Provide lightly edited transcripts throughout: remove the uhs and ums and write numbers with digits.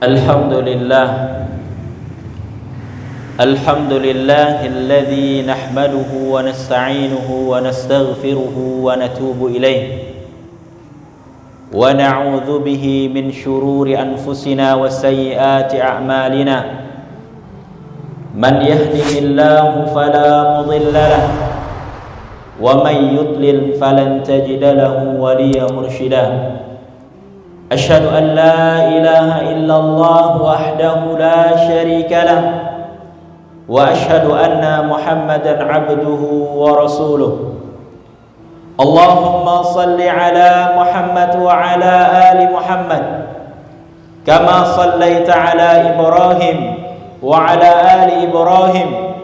Alhamdulillah alladzi nahmaduhu wa nasta'inuhu wa nastaghfiruhu wa natubu ilayh wa na'udzu bihi min shururi anfusina wa sayyiati a'malina man yahdihillahu fala mudilla lahu wa man yudlil falan tajida lahu waliyyan murshida. Asyhadu an la ilaha illallah wahdahu la syarika lah wa asyhadu anna Muhammadan abduhu wa rasuluh. Allahumma salli ala Muhammad wa ala ali Muhammad kama sallaita ala Ibrahim wa ala ali Ibrahim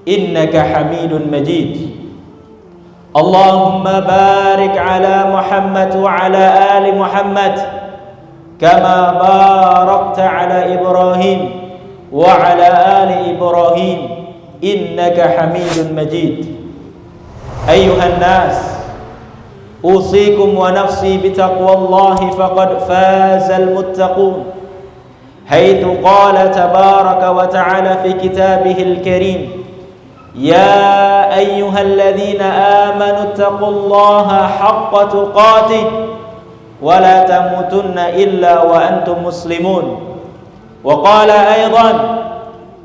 innaka Hamidun Majid. Allahumma barik ala Muhammad wa ala ali Muhammad kama barakta ala Ibrahim wa ala ali Ibrahim innaka Hamidun Majid. Ayyuhan nas, usikum wa nafsi bitaqwallahi faqad fazal muttaqun. Haitsu qala tabaraka wa ta'ala fi kitabihil karim, ya ayyuhalladzina amanu taqullaha haqqa tuqatih wa la tamutunna illa wa antum muslimun. Wa qala aidan,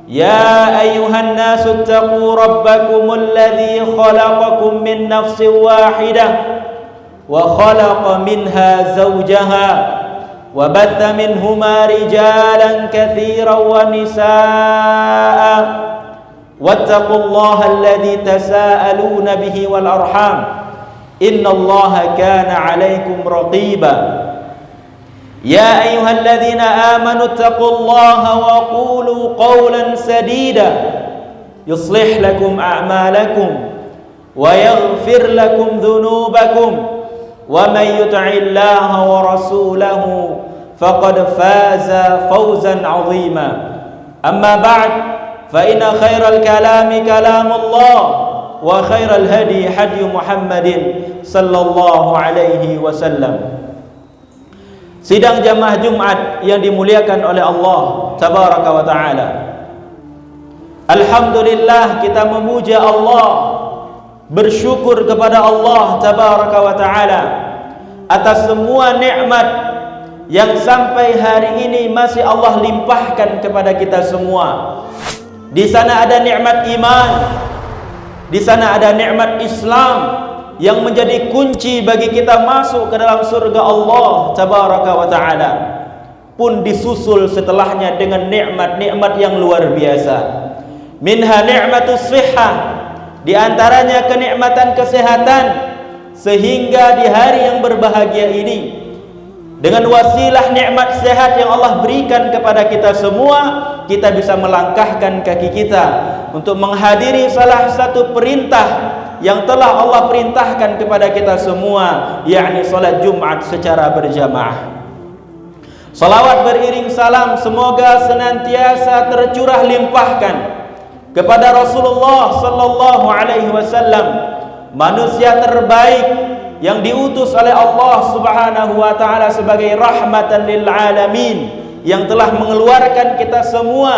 ya ayyuhan nasu ittaqu rabbakumul ladzi khalaqakum min nafsin wahidah wa khalaqa minha zawjaha wa batha minhuma rijalan katsiran wa nisaa wattaqullaha alladzi tasaaluna bihi wal arham innallaha kana 'alaikum raqiba. Ya ayyuhalladzina amanu taqullaha wa qulu qawlan sadida yuslih lakum a'malakum wa yaghfir lakum dhunubakum wa man yuti'illaha wa rasulahu faqad faza fawzan 'azima. Amma ba'd, fa inna khairal kalami kalamullah wa khairal hadi hadi Muhammadin sallallahu alaihi wasallam. Sidang jamaah Jumat yang dimuliakan oleh Allah tabaraka wa ta'ala, alhamdulillah kita memuja Allah, bersyukur kepada Allah tabaraka wa ta'ala atas semua nikmat yang sampai hari ini masih Allah limpahkan kepada kita semua. Di sana ada nikmat iman, di sana ada nikmat Islam yang menjadi kunci bagi kita masuk ke dalam surga Allah tabaraka wa ta'ala, pun disusul setelahnya dengan nikmat-nikmat yang luar biasa. Minha ni'matus shihah, di antaranya kenikmatan kesehatan, sehingga di hari yang berbahagia ini dengan wasilah nikmat sehat yang Allah berikan kepada kita semua, kita bisa melangkahkan kaki kita untuk menghadiri salah satu perintah yang telah Allah perintahkan kepada kita semua, yakni salat Jumat secara berjamaah. Salawat beriring salam semoga senantiasa tercurah limpahkan kepada Rasulullah sallallahu alaihi wasallam, manusia terbaik yang diutus oleh Allah Subhanahu wa taala sebagai rahmatan lil alamin, yang telah mengeluarkan kita semua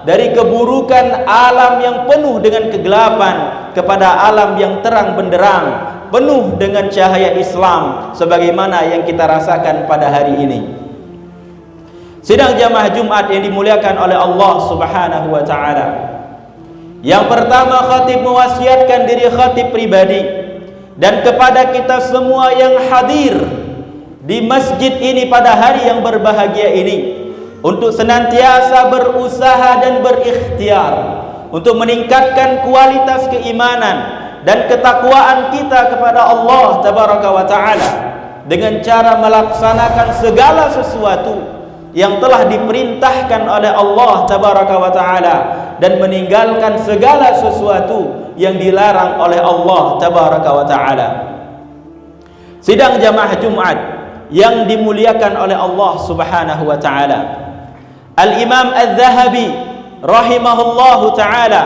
dari keburukan alam yang penuh dengan kegelapan kepada alam yang terang benderang, penuh dengan cahaya Islam sebagaimana yang kita rasakan pada hari ini. Sidang jamaah Jumat yang dimuliakan oleh Allah Subhanahu wa taala, yang pertama khatib mewasiatkan diri khatib pribadi dan kepada kita semua yang hadir di masjid ini pada hari yang berbahagia ini untuk senantiasa berusaha dan berikhtiar untuk meningkatkan kualitas keimanan dan ketakwaan kita kepada Allah tabaraka wa ta'ala dengan cara melaksanakan segala sesuatu yang telah diperintahkan oleh Allah tabaraka wa ta'ala dan meninggalkan segala sesuatu yang dilarang oleh Allah tabaraka wa ta'ala. Sidang jamaah Jumat yang dimuliakan oleh Allah Subhanahu wa ta'ala, Al-Imam Al-Zahabi rahimahullahu ta'ala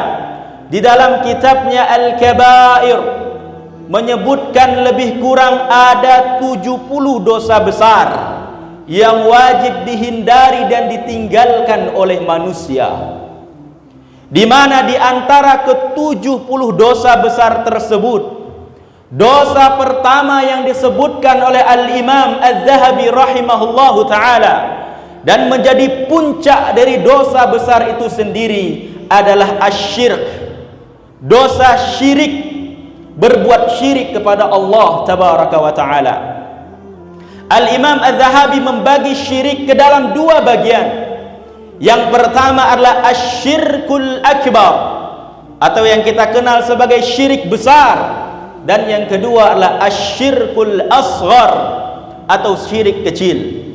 di dalam kitabnya Al-Kabair menyebutkan lebih kurang ada 70 dosa besar yang wajib dihindari dan ditinggalkan oleh manusia, di mana di antara ke-70 dosa besar tersebut, dosa pertama yang disebutkan oleh Al-Imam Az-Zahabi rahimahullahu ta'ala dan menjadi puncak dari dosa besar itu sendiri adalah asyirk, dosa syirik, berbuat syirik kepada Allah tabaraka wa ta'ala. Al-Imam Az-Zahabi membagi syirik ke dalam dua bagian. Yang pertama adalah asyirkul akbar, atau yang kita kenal sebagai syirik besar, dan yang kedua adalah asyirkul asghar, atau syirik kecil.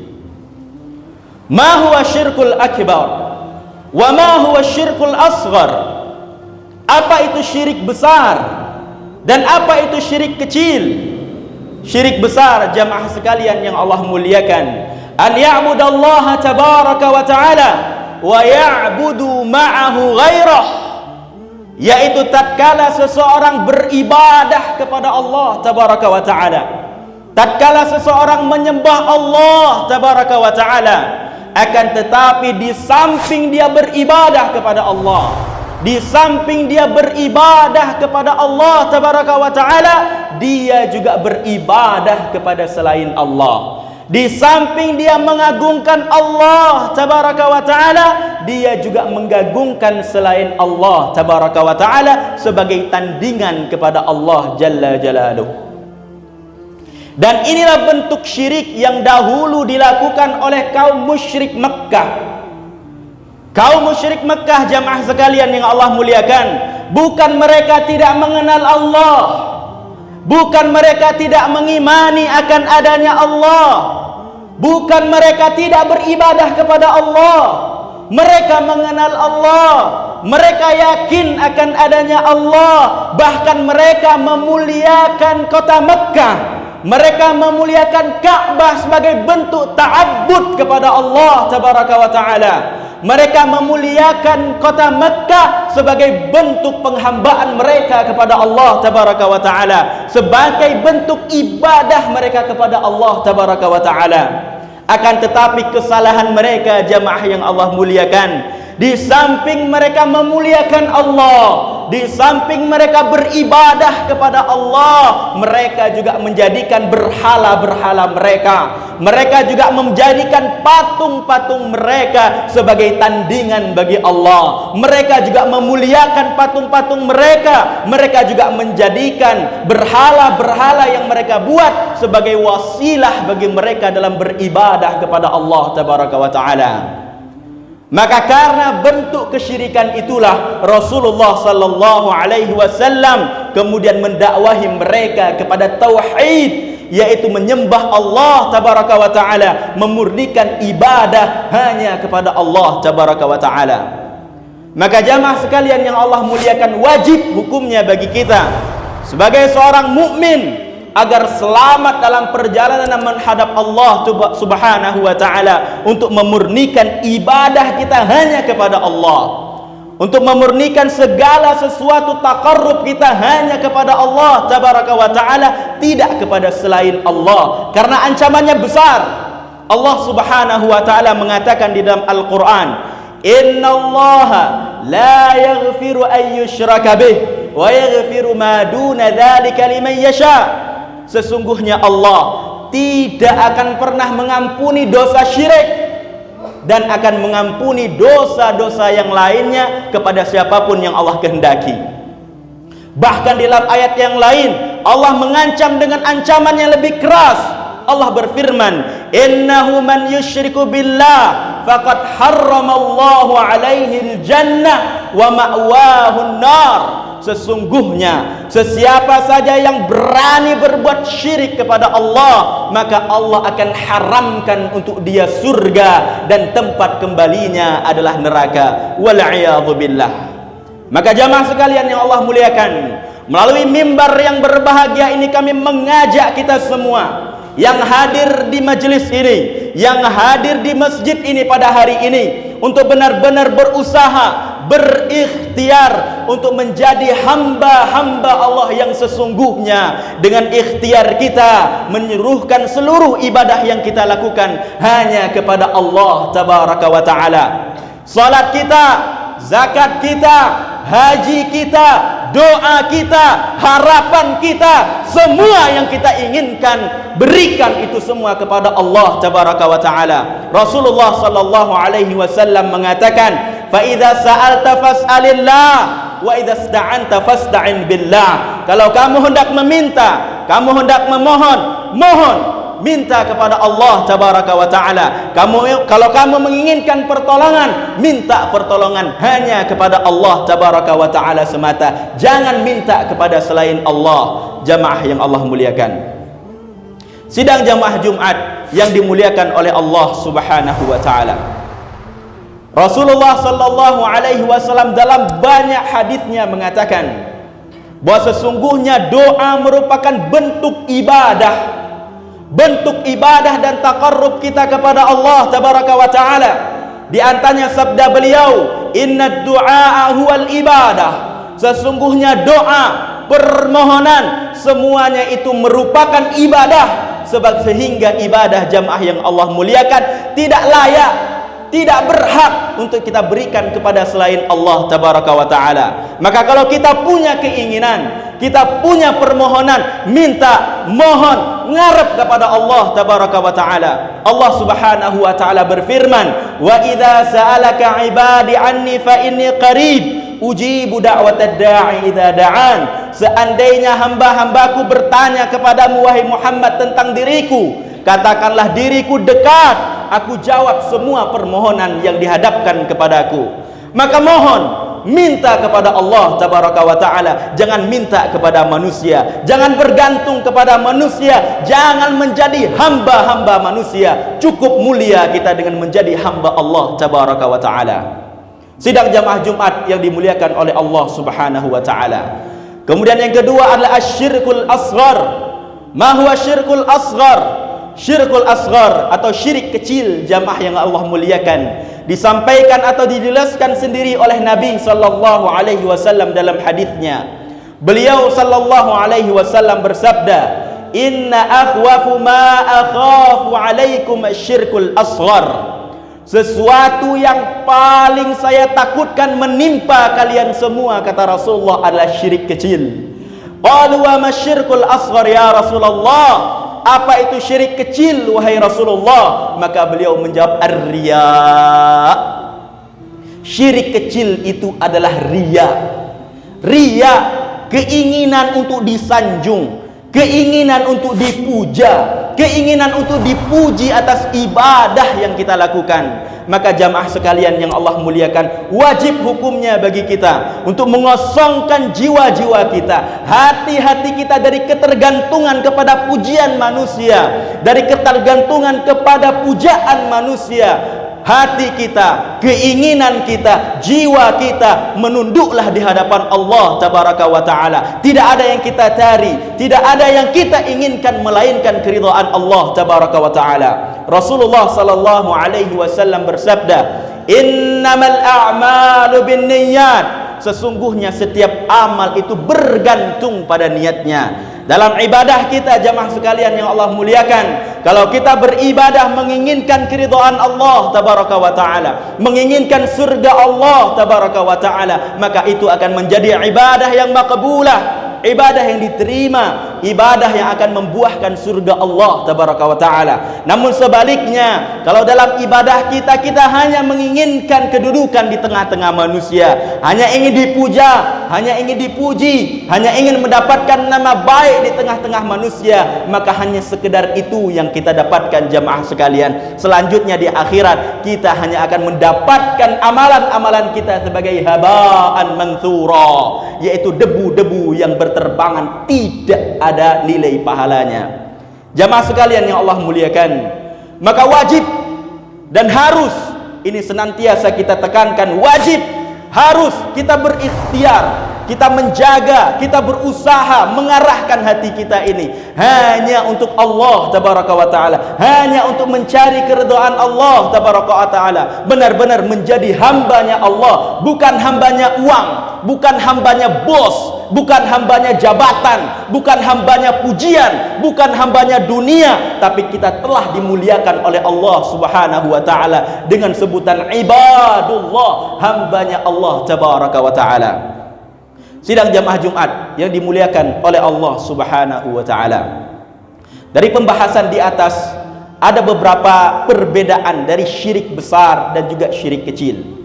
Ma huwa syirkul akbar wa ma huwa syirkul asghar? Apa itu syirik besar dan apa itu syirik kecil? Syirik besar, jamaah sekalian yang Allah muliakan, an ya'budallaha tabaraka wa ta'ala wa ya'budu ma'ahu ghairah, yaitu tatkala seseorang beribadah kepada Allah tabaraka wa ta'ala, tatkala seseorang menyembah Allah tabaraka wa ta'ala, akan tetapi di samping dia beribadah kepada Allah, di samping dia beribadah kepada Allah tabaraka wa ta'ala, dia juga beribadah kepada selain Allah. Di samping dia mengagungkan Allah tabaraka wa ta'ala, dia juga mengagungkan selain Allah tabaraka wa ta'ala sebagai tandingan kepada Allah jalla jalaluh. Dan inilah bentuk syirik yang dahulu dilakukan oleh kaum musyrik Mekkah. Kaum musyrik Mekkah, jamaah sekalian yang Allah muliakan, bukan mereka tidak mengenal Allah, bukan mereka tidak mengimani akan adanya Allah, bukan mereka tidak beribadah kepada Allah. Mereka mengenal Allah, mereka yakin akan adanya Allah, bahkan mereka memuliakan kota Mekkah, mereka memuliakan Ka'bah sebagai bentuk ta'abbud kepada Allah tabaraka wa ta'ala. Mereka memuliakan kota Mekkah sebagai bentuk penghambaan mereka kepada Allah tabaraka wa ta'ala, sebagai bentuk ibadah mereka kepada Allah tabaraka wa ta'ala. Akan tetapi kesalahan mereka, jamaah yang Allah muliakan, di samping mereka memuliakan Allah, di samping mereka beribadah kepada Allah, mereka juga menjadikan berhala-berhala mereka, mereka juga menjadikan patung-patung mereka sebagai tandingan bagi Allah. Mereka juga memuliakan patung-patung mereka, mereka juga menjadikan berhala-berhala yang mereka buat sebagai wasilah bagi mereka dalam beribadah kepada Allah tabaraka wa ta'ala. Maka karena bentuk kesyirikan itulah Rasulullah sallallahu alaihi wasallam kemudian mendakwahi mereka kepada tauhid, yaitu menyembah Allah tabaraka wa ta'ala, memurnikan ibadah hanya kepada Allah tabaraka wa ta'ala. Maka jamaah sekalian yang Allah muliakan, wajib hukumnya bagi kita sebagai seorang mukmin agar selamat dalam perjalanan menghadap Allah subhanahu wa ta'ala, untuk memurnikan ibadah kita hanya kepada Allah, untuk memurnikan segala sesuatu taqarrub kita hanya kepada Allah tabaraka wa ta'ala, tidak kepada selain Allah, karena ancamannya besar. Allah subhanahu wa ta'ala mengatakan di dalam Al-Quran, innallaha la yaghfiru an yushraka bih wa yaghfiru ma duna dzalika liman yasha. Sesungguhnya Allah tidak akan pernah mengampuni dosa syirik dan akan mengampuni dosa-dosa yang lainnya kepada siapapun yang Allah kehendaki. Bahkan di dalam ayat yang lain Allah mengancam dengan ancaman yang lebih keras. Allah berfirman, innahu man yusyriku billah faqad harramallahu alaihi al-jannah wa ma'wahu an-nar. Sesungguhnya sesiapa saja yang berani berbuat syirik kepada Allah, maka Allah akan haramkan untuk dia surga dan tempat kembalinya adalah neraka. Wal'iyadzu billah. Maka jamaah sekalian yang Allah muliakan, melalui mimbar yang berbahagia ini kami mengajak kita semua yang hadir di majelis ini, yang hadir di masjid ini pada hari ini, untuk benar-benar berusaha berikhtiar untuk menjadi hamba-hamba Allah yang sesungguhnya. Dengan ikhtiar kita menyuruhkan seluruh ibadah yang kita lakukan hanya kepada Allah tabaraka wa ta'ala. Salat kita, zakat kita, haji kita, doa kita, harapan kita, semua yang kita inginkan, berikan itu semua kepada Allah tabaraka wa ta'ala. Rasulullah sallallahu alaihi wasallam mengatakan, fa idza sa'alta fas'alillah wa idza ista'anta fasta'in billah. Kalau kamu hendak meminta, kamu hendak memohon, mohon, minta kepada Allah tabaraka wa ta'ala. Kalau kamu menginginkan pertolongan, minta pertolongan hanya kepada Allah tabaraka wa ta'ala semata. Jangan minta kepada selain Allah. Jamaah yang Allah muliakan, sidang jamaah Jumat yang dimuliakan oleh Allah subhanahu wa ta'ala, Rasulullah sallallahu alaihi wasallam dalam banyak hadisnya mengatakan bahwa sesungguhnya doa merupakan bentuk ibadah dan taqarrub kita kepada Allah tabaraka wa ta'ala. Di antaranya sabda beliau, inna du'a huwal ibadah. Sesungguhnya doa, permohonan, semuanya itu merupakan ibadah. Sebab sehingga ibadah jamaah yang Allah muliakan tidak layak, tidak berhak untuk kita berikan kepada selain Allah tabaraka wa ta'ala. Maka kalau kita punya keinginan, kita punya permohonan, minta, mohon, ngarep kepada Allah tabaraka wa ta'ala. Allah subhanahu wa ta'ala berfirman, wa idza sa'alaka ibadi anni fa inni qarib ujibu da'watad da'i idza da'an. Seandainya hamba-hambaku bertanya kepadamu wahai Muhammad tentang diriku, katakanlah diriku dekat, aku jawab semua permohonan yang dihadapkan kepadaku. Maka mohon, minta kepada Allah tabaraka wa ta'ala. Jangan minta kepada manusia, jangan bergantung kepada manusia, jangan menjadi hamba-hamba manusia. Cukup mulia kita dengan menjadi hamba Allah tabaraka wa ta'ala. Sidang jamaah Jumat yang dimuliakan oleh Allah subhanahu wa ta'ala. Kemudian yang kedua adalah asyirkul asghar. Ma huwa syirkul asghar? Syirkul asghar atau syirik kecil jamaah yang Allah muliakan, disampaikan atau dijelaskan sendiri oleh Nabi sallallahu alaihi wasallam dalam hadisnya. Beliau sallallahu alaihi wasallam bersabda, inna akhwafu ma akhafu alaikum asyirkul asghar. Sesuatu yang paling saya takutkan menimpa kalian semua, kata Rasulullah, adalah syirik kecil. Qalu wa masyirkul asghar ya Rasulullah? Apa itu syirik kecil wahai Rasulullah? Maka beliau menjawab, ar-riya. Syirik kecil itu adalah riya. Riya, keinginan untuk disanjung, keinginan untuk dipuja, keinginan untuk dipuji atas ibadah yang kita lakukan. Maka jamaah sekalian yang Allah muliakan, wajib hukumnya bagi kita untuk mengosongkan jiwa-jiwa kita, hati-hati kita dari ketergantungan kepada pujian manusia, dari ketergantungan kepada pujaan manusia. Hati kita, keinginan kita, jiwa kita menunduklah di hadapan Allah tabaraka wa ta'ala. Tidak ada yang kita cari, tidak ada yang kita inginkan melainkan keridhaan Allah tabaraka wa ta'ala. Rasulullah sallallahu alaihi wasallam bersabda, innamal a'malu binniyat. Sesungguhnya setiap amal itu bergantung pada niatnya. Dalam ibadah kita jamaah sekalian yang Allah muliakan, kalau kita beribadah menginginkan keridhaan Allah tabaraka wa ta'ala, menginginkan surga Allah tabaraka wa ta'ala, maka itu akan menjadi ibadah yang maqbulah, ibadah yang diterima, ibadah yang akan membuahkan surga Allah tabaraka wa ta'ala. Namun sebaliknya, kalau dalam ibadah kita, kita hanya menginginkan kedudukan di tengah-tengah manusia, hanya ingin dipuja, hanya ingin dipuji, hanya ingin mendapatkan nama baik di tengah-tengah manusia, maka hanya sekedar itu yang kita dapatkan jamaah sekalian. Selanjutnya di akhirat kita hanya akan mendapatkan amalan-amalan kita sebagai haba'an manthura, yaitu debu-debu yang berterbangan, tidak ada nilai pahalanya. Jamaah sekalian yang Allah muliakan, maka wajib dan harus, ini senantiasa kita tekankan, wajib, harus kita berikhtiar, kita menjaga, kita berusaha mengarahkan hati kita ini hanya untuk Allah tabaraka wa taala, hanya untuk mencari keridhaan Allah tabaraka wa taala, benar-benar menjadi hambanya Allah, bukan hambanya uang, bukan hambanya bos, bukan hambanya jabatan, bukan hambanya pujian, bukan hambanya dunia, tapi kita telah dimuliakan oleh Allah Subhanahu wa taala dengan sebutan ibadullah, hambanya Allah tabaraka wa taala. Sidang jamaah Jumat yang dimuliakan oleh Allah Subhanahu wa taala. Dari pembahasan di atas ada beberapa perbedaan dari syirik besar dan juga syirik kecil.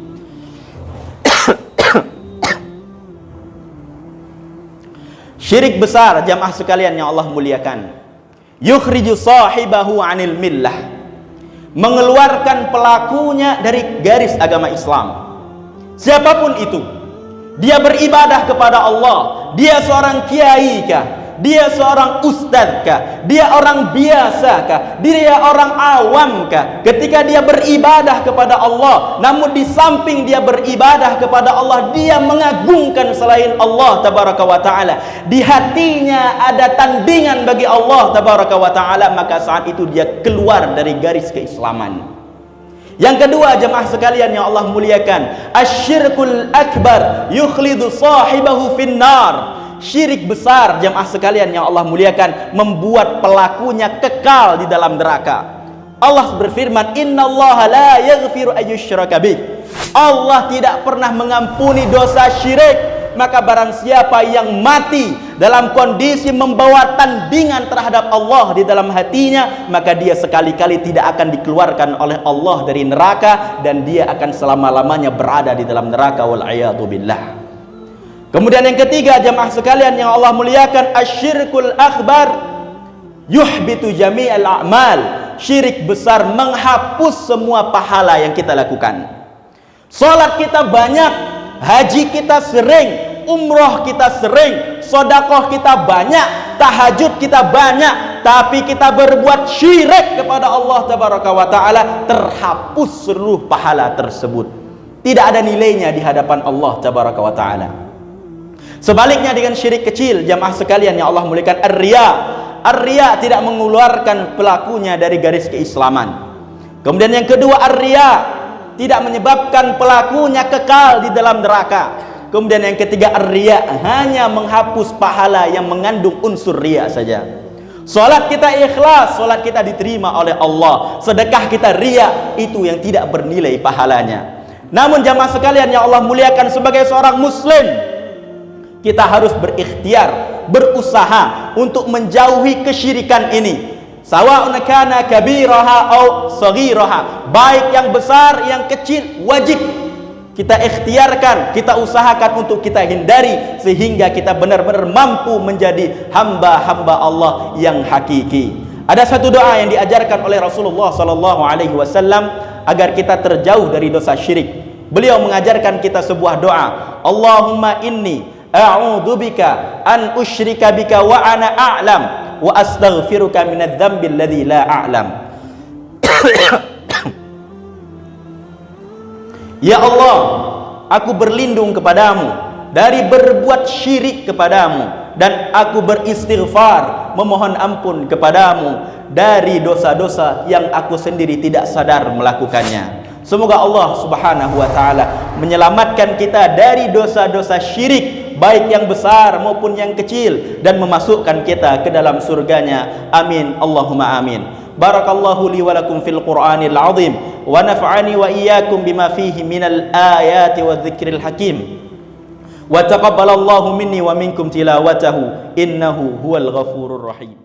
Syirik besar jamaah sekalian yang Allah muliakan, yukhriju sahibahu 'anil millah, mengeluarkan pelakunya dari garis agama Islam. Siapapun itu, dia beribadah kepada Allah, dia seorang kiai kah, dia seorang ustadz kah, dia orang biasa kah, dia orang awam kah, ketika dia beribadah kepada Allah, namun di samping dia beribadah kepada Allah, dia mengagungkan selain Allah tabaraka wa taala, di hatinya ada tandingan bagi Allah tabaraka wa taala, maka saat itu dia keluar dari garis keislaman. Yang kedua jemaah sekalian yang Allah muliakan, asyirkul akbar yukhlidu sahibahu finnar. Syirik besar jemaah sekalian yang Allah muliakan membuat pelakunya kekal di dalam neraka. Allah berfirman, innallaha la yaghfiru ayyusyraka bih. Allah tidak pernah mengampuni dosa syirik. Maka barang siapa yang mati dalam kondisi membawa tandingan terhadap Allah di dalam hatinya, maka dia sekali-kali tidak akan dikeluarkan oleh Allah dari neraka, dan dia akan selama-lamanya berada di dalam neraka, wal'iyadu billah. Kemudian yang ketiga jamaah sekalian yang Allah muliakan, asyirkul akbar yuhbitu jami'al a'mal. Syirik besar menghapus semua pahala yang kita lakukan. Salat kita banyak, haji kita sering, umroh kita sering, sodakoh kita banyak, tahajud kita banyak, tapi kita berbuat syirik kepada Allah tabaraka wa taala, terhapus seluruh pahala tersebut, tidak ada nilainya di hadapan Allah tabaraka wa taala. Sebaliknya dengan syirik kecil jamaah sekalian yang Allah muliakan, ar-riya. Ar-riya tidak mengeluarkan pelakunya dari garis keislaman. Kemudian yang kedua, ar-riya tidak menyebabkan pelakunya kekal di dalam neraka. Kemudian yang ketiga, ar-riya hanya menghapus pahala yang mengandung unsur riya saja. Salat kita ikhlas, salat kita diterima oleh Allah. Sedekah kita riya, itu yang tidak bernilai pahalanya. Namun jamaah sekalian yang Allah muliakan, sebagai seorang muslim, kita harus berikhtiar, berusaha untuk menjauhi kesyirikan ini. Sawa'un kana kabiraha au saghiraha, baik yang besar yang kecil, wajib kita ikhtiarkan, kita usahakan untuk kita hindari, sehingga kita benar-benar mampu menjadi hamba-hamba Allah yang hakiki. Ada satu doa yang diajarkan oleh Rasulullah sallallahu alaihi wasallam agar kita terjauh dari dosa syirik. Beliau mengajarkan kita sebuah doa, Allahumma inni a'udzubika an usyrika bika wa ana a'lam wa astaghfiruka minadz dzambi alladzi la a'lam. Ya Allah, aku berlindung kepadamu dari berbuat syirik kepadamu, dan aku beristighfar, memohon ampun kepadamu dari dosa-dosa yang aku sendiri tidak sadar melakukannya. Semoga Allah subhanahu wa ta'ala menyelamatkan kita dari dosa-dosa syirik, baik yang besar maupun yang kecil, dan memasukkan kita ke dalam surganya. Amin, Allahumma amin. Barakallahu li wa lakum fil Qur'anil azim, wa naf'ani wa iyyakum bima fihi minal ayati wa dzikril hakim, wa taqabbalallahu minni wa minkum tilawatahu, innahu huwal ghafurur rahim.